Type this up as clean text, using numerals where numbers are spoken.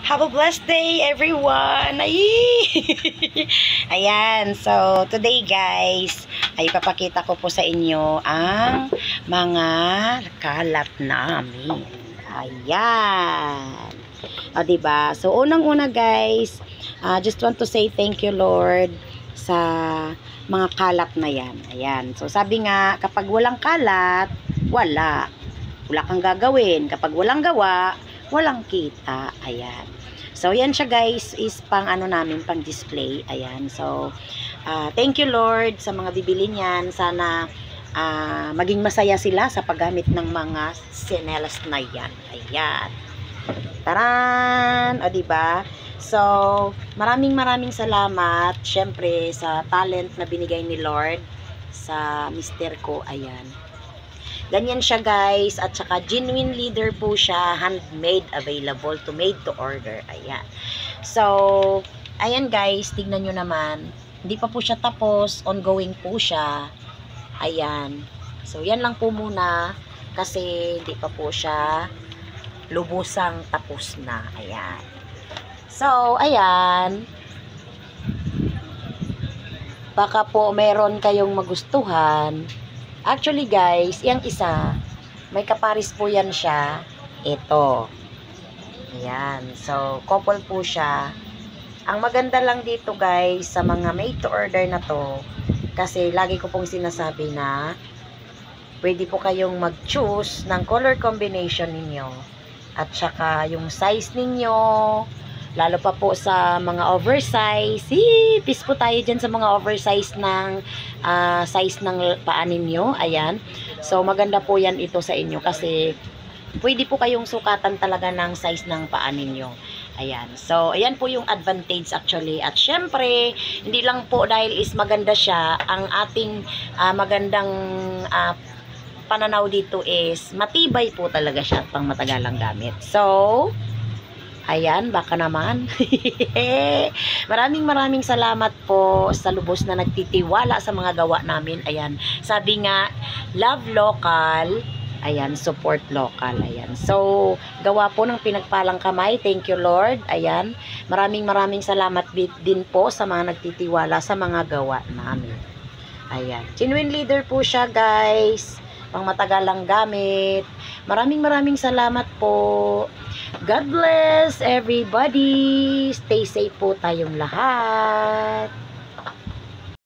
Have a blessed day, everyone! Ay! Ayan, so today guys, ay papakita ko po sa inyo ang mga kalat namin. Ayan. O, diba? So, unang-una guys, just want to say thank you, Lord, sa mga kalat na yan. Ayan. So, sabi nga, kapag walang kalat, wala. Wala kang gagawin. Kapag walang gawa, walang kita. Ayan. So, yan siya guys, is pang ano namin, pang display. Ayan. So, thank you Lord sa mga bibili niyan. Sana maging masaya sila sa paggamit ng mga sinelas na yan. Ayan. Taran! O, diba? So, maraming salamat, syempre, sa talent na binigay ni Lord sa mister ko. Ayan. Ganyan siya guys, at saka genuine leader po siya, handmade, available to made to order. Ayan. So, ayan guys, tignan nyo naman. Hindi pa po siya tapos, ongoing po siya. Ayan. So, yan lang po muna kasi hindi pa po siya lubusang tapos na. Ayan. So, ayan. Baka po meron kayong magustuhan. Actually guys, yung isa, may kaparis po yan siya. Ito. Ayan. So, couple po siya. Ang maganda lang dito guys, sa mga made to order na to, kasi lagi ko pong sinasabi na, pwede po kayong mag-choose ng color combination ninyo. At saka yung size ninyo, lalo pa po sa mga oversize. Peace po tayo dyan sa mga oversize ng size ng paa ninyo. Ayan. So, maganda po yan ito sa inyo kasi pwede po kayong sukatan talaga ng size ng paa ninyo. Ayan. So, ayan po yung advantage actually. At syempre, hindi lang po dahil is maganda siya, ang ating magandang pananaw dito is matibay po talaga siya at pang matagalang gamit. So, ayan, baka naman. maraming salamat po sa lubos na nagtitiwala sa mga gawa namin. Ayan, sabi nga, love local, ayan, support local. Ayan, so, gawa po ng pinagpalang kamay. Thank you Lord. Ayan, maraming salamat din po sa mga nagtitiwala sa mga gawa namin. Ayan, genuine leader po siya guys, pang matagalang gamit. Maraming salamat po. God bless everybody. Stay safe po tayong lahat.